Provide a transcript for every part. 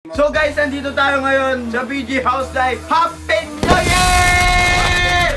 So guys, nandito tayo ngayon sa BG House Life. Happy New Year!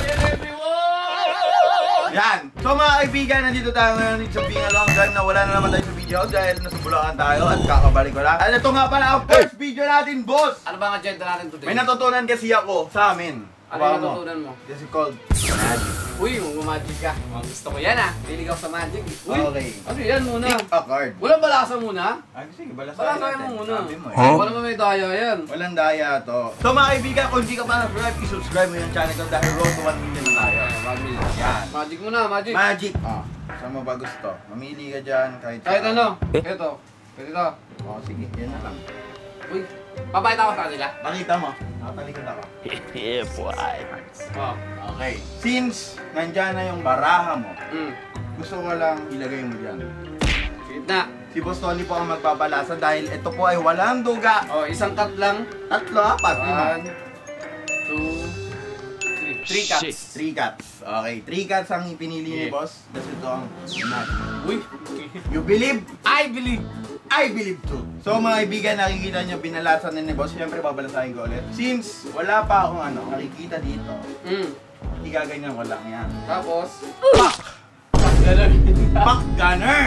Yan! So mga kaibigan, nandito tayo ngayon sa being a long time na wala na naman tayo sa BG House dahil nasa Bulacan tayo at kakabalik ko lang. At ito nga pala ang first video natin, boss! Ano ba ang agenda natin today? May natutunan kasi ako sa amin. Ano yung natutunan mo? This is called magic. Uy, magic ka. Gusto ko yan ah. Pilig ako sa magic. Uy, Okay. ano yan muna? Pick a card. Walang balasa muna? Ay, sige, balasahin Balasahin natin. mo muna. Sabi mo eh. Wala naman may daya yan. Walang daya to. So mga kaibigan, kung hindi ka pa na-subscribe, i-subscribe mo yung channel ko dahil road to 1 million tayo. Yan. Magic muna, magic. Magic. Saan mo ba gusto? Mamili ka dyan kahit Kahit ano. Ito. Pwede ito. Sige, yan na lang. Uy, papayta ako sa kanila. Pakita mo. Nakatalikod ako. Yeah, boy. Oh. Okay. Since nandyan na yung baraha mo, Mm. gusto ko lang ilagay mo dyan. Gitna. Si Boss Tony po ang magbabalasa dahil ito po ay walang duga. Oh, isang cut lang. 3, 4, 1, 2, 3. 3 cuts. 3 cuts. Okay, 3 cuts ang ipinili ni Boss. Tapos ito ang magic. Uy. You believe? I believe. I believe too. So mga kaibigan, nakikita nyo binalasan ni Boss. Siyempre babalasahin ko ulit. Since wala pa akong nakikita dito, igaganyan ko lang yan. Tapos, Pak! ganun. Pak Gunner!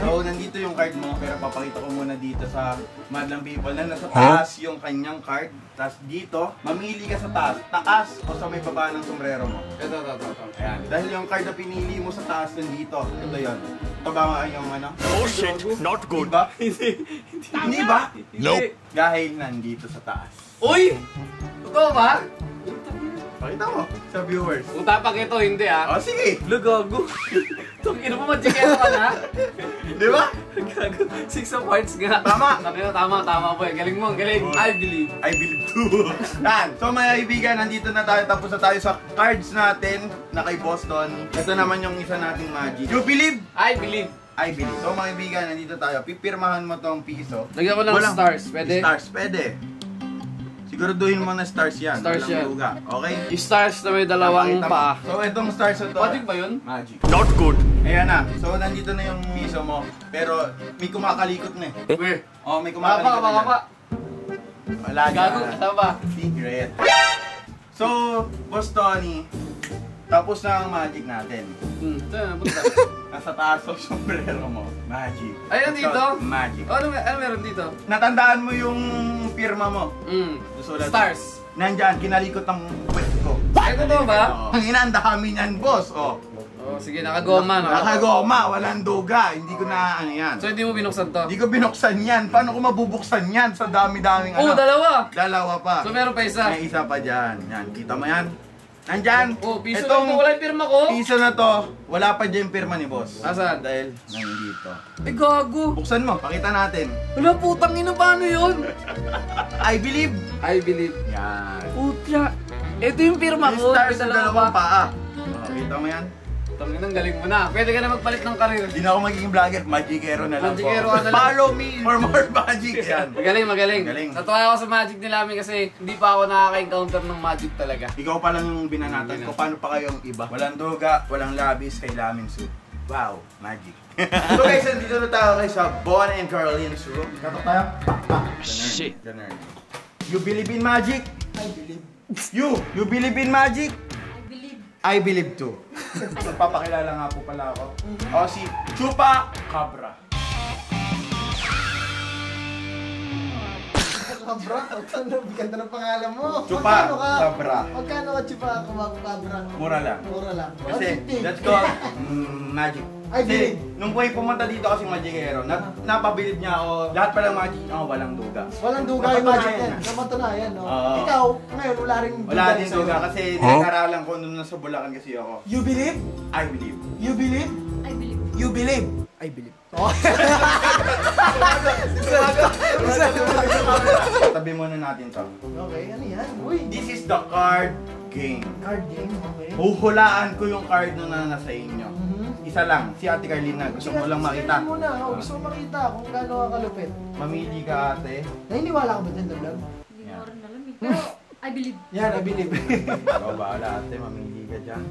So nandito yung card mo, pero papakita ko muna dito sa Madlang People na nasa taas yung kanyang card. Tapos dito, mamili ka sa taas. Taas o sa may baba ng sombrero mo. Ito. Ayan. Dahil yung card na pinili mo sa taas nandito. Ito yun. Ito ba yung Oh shit, not good. Diba? Hindi ba? Nope. Dahil nandito sa taas. Uy! Totoo ba? Pakita mo sa viewers. Utapak ito, hindi ah. O sige. Lugago. Itong ino mo, magikero ka na. Di ba? Gago. 6 of hearts nga. Tama. Tama po. Galing mo, galing. I believe. I believe too. Yan. So mga kaibigan, nandito na tayo. Tapos na tayo sa cards natin na kay Boston. Ito naman yung isa nating magic. You believe? I believe. I believe. So mga kaibigan, nandito tayo. Pipirmahan mo tong piso. Lagyan ko ng stars, pwede? Stars, pwede. Siguraduhin mo na stars yan. Stars Walang yan. luga. Okay? Stars na may dalawang Pakita mo. paa. So itong stars na to. Magic ba yun? Magic. Not good. Ayan na. So nandito na yung piso mo. Pero may kumakalikot na eh. Where? Oh, may kumakalikot na. Kapa. Wala Gago, dyan. kasama ba? Secret. So, Boss Tony, tapos na ang magic natin. Ito na, punta. Nasa taas ng sombrero mo. Magic. Ayun dito? Magic. Ano meron dito? Natandaan mo yung pirma mo. Susulat. Stars. Nandyan, kinalikot ng puwet ko. Ay, totoo ba? Ang ina, ang dami niyan, boss. Oh. Oh, sige, nakagoma. Nakagoma, walang duga. Hindi ko na ano yan. So, hindi mo binuksan to? Hindi ko binuksan yan. Paano ko mabubuksan yan sa dami-daming Oh, dalawa! Dalawa pa. So, meron pa isa? May isa pa dyan. Yan, kita mo yan? Nandyan. Oh, piso Itong lang to. Wala yung pirma ko. piso na to, wala pa dyan yung pirma ni boss. Asan? Dahil nandito. Eh, gago. Buksan mo, pakita natin. Wala, putang ina, paano yun? I believe. I believe. Yan. Putya. Ito yung pirma May ko. stars May sa dalawang paa. Oh, kita mo yan? Tanginang galing mo na. Pwede ka na magpalit ng karir. Hindi na ako magiging vlogger, magicero na lang Magicero po. ka na lang. Follow me for more magic. Yan. Magaling. Galing. Natuwa ako sa magic nila namin kasi hindi pa ako nakaka-encounter ng magic talaga. Ikaw pa lang yung binanatan ko. Paano pa kayong iba? Walang duga, walang labis, kay Lamin Soup. Wow, magic. So guys, dito na tayo kay sa Bon and Caroline's room. Katok tayo. Shit. Ganun. You believe in magic? I believe. You believe in magic? I believe. I believe too. Magpapakilala nga po pala ako. O si Chupa Cabra. Kabra, ganda ng pangalan mo. Chupa Magkano ka? Cabra. Magkano ka, Chupa Kabra? Mura lang. Mura lang. Kasi 150. that's called magic. I believe. Nung po pumunta dito kasi magikero, napabilib niya ako. Lahat palang magic ako, walang duga. Walang duga yung magic Napatunayan yan. na. Namatunayan, no? Oo. Ikaw, ngayon, wala rin Wala din sa'yo. duga kasi nag-aralan ko nung nasa Bulacan kasi ako. You believe? I believe. You believe? I believe. You believe? I believe. Oh. Tabi muna natin to. Okay, ano yan? Uy, This is the card game. card game, okay. Huhulaan ko yung card na nasa inyo. Mhm. Isa lang, si Ate Carlina. Gusto mo lang makita. Sige, muna. Oh, gusto mo makita kung gaano ka kalupit. Mamili ka, ate. Naniniwala ka ba dyan, vlog? Hindi ko rin alam eh. Pero, I believe. Yan, I believe. Ikaw bahala, ate. Mamili ka dyan.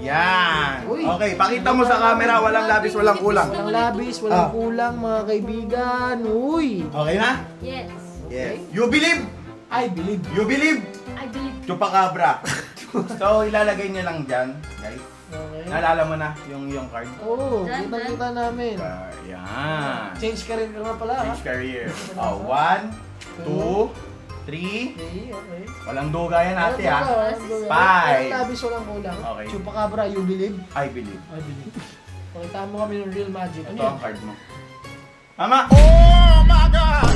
Yan! Uy. Okay, pakita mo sa camera. Walang labis, walang kulang. Walang labis, walang kulang, mga kaibigan. Uy! Okay na? Yes. Yes. You believe? I believe. You believe? I believe. Chupacabra. So, ilalagay niyo lang dyan, guys. Okay. Naalala mo na yung card? Oo, Dyan, kita namin. Yan. Change ka rin ka nga pala, ha? Change career. 1, 2, 3. Okay, okay. Walang duga yan ate ha. Five. 5. Labis walang kulang. Okay. Chupacabra, you believe? I believe. I believe. Pakita mo kami ng real magic. Ito Ano ang yan? card mo. Mama! Oh my God!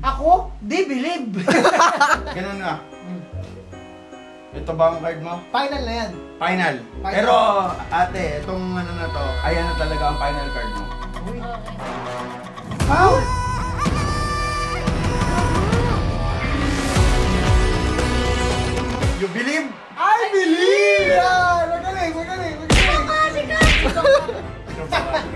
Ako? Di believe! Ganun nga. Ito ba ang card mo? Final na yan. Final. Final. Pero ate, itong ano na to, ayan na talaga ang final card mo. Uy. Okay. How? You believe? I believe! Yan! Magaling, magaling, magaling!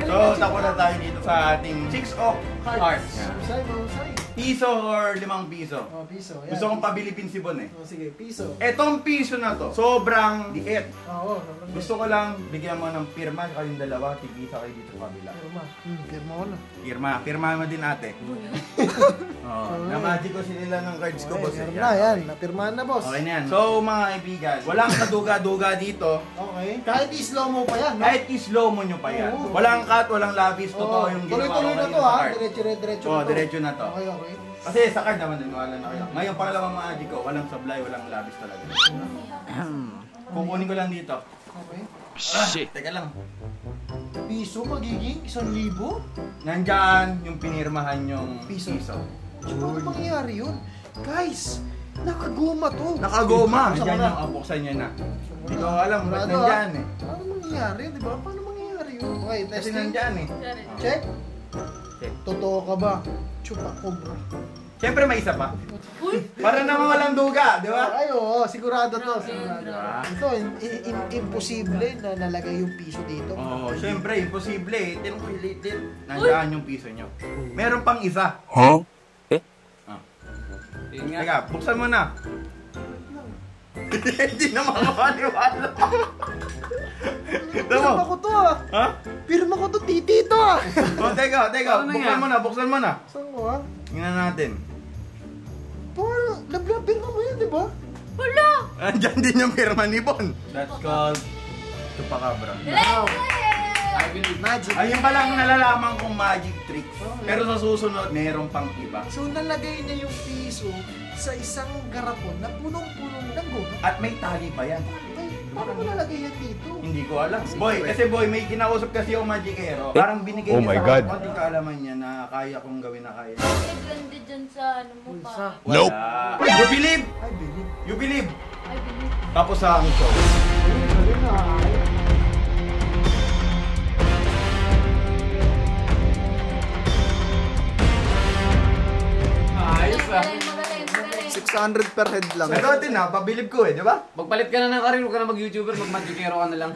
So, tapo na tayo dito sa ating 6 of hearts. Mahusay, mahusay. Piso or 5 piso? Oh, piso. Yan. Gusto kong pabilipin si Bon eh. Oh, sige, piso. Etong piso na to, sobrang liit. Oo, Gusto ko lang bigyan mo ng pirma kayong dalawa, tigisa kayo dito sa kabila. Pirma. Pirma ko na. Pirma mo din ate. Oh, na-magic ko sila ng cards ko, boss. Pirma na, yan. Napirmahan na, boss. Okay na yan. So, mga kaibigan, walang kaduga-duga dito. Okay. Kahit i-slow mo pa yan, no? Kahit i-slow mo nyo pa yan. Oo. Walang cut, walang labis. Totoo yung ginawa ko Tuloy-tuloy na ngayon to, sa ha? card. Diretso Oo, na to. diretso na to. Okay, okay. Kasi sa card naman, naniwala na kayo. Ngayon, pangalawang magic ko, walang sablay, walang labis talaga. Kukunin ko lang dito. Okay. Shit. Teka lang. Piso magiging 1,000? Nandyan yung pinirmahan yung Piso. piso. Paano mangyayari yun? Guys, nakaguma to. Nakagoma! Buksan Nandyan mo na. yung buksan nyo na. Hindi ko alam, ba't Sigurado, nandyan ha? eh. Paano mangyayari, di ba? Paano mangyayari yun? Okay, Kasi testing. nandyan eh. Check. Check. Totoo ka ba? Chupacabra. Siyempre may isa pa. Uy! Para naman walang duga, di ba? Ay, oo, sigurado to. Sigurado. Diba? Ito, imposible na nalagay yung piso dito. Oo, siyempre, imposible eh. Tinong kulitin. Nandyan yung piso nyo. Meron pang isa. Huh? Eh? Yun nga. Teka, buksan mo na. Hindi na makakaniwala. Pirma ko to, ah. Ha? Pirma ko to, tito, ah. O, teka, Ano buksan yan? mo na, buksan mo na. Saan ko, ah? Tingnan natin. Parang, pirma mo yan, di ba? Wala! Andyan din yung firma ni Bon. That's called Chupacabra. I believe. Magic. Ayun pa lang nalalaman kong magic trick. Pero sa susunod, meron pang iba. So, nalagay niya yung piso sa isang garapon na punong-punong ng goma. At may tali pa yan. Ay, paano mo nalagay yan dito? Hindi ko alam. Boy, kasi boy, may kinausap kasi yung magicero. Parang binigay Oh niya my sa God. konting kaalaman niya na kaya kong gawin na kaya. Bakit ganda dyan sa ano mo Bulsa. pa? Nope. Wala. You believe? I believe. You believe? I believe. Tapos sa ang show. Galing na, Ayos ah. Magaling, magaling, magaling. 600 per head lang. Pero din na, pabilib ko eh, di ba? Magpalit ka na ng karir, huwag ka na mag-YouTuber, mag-magicero ka na lang.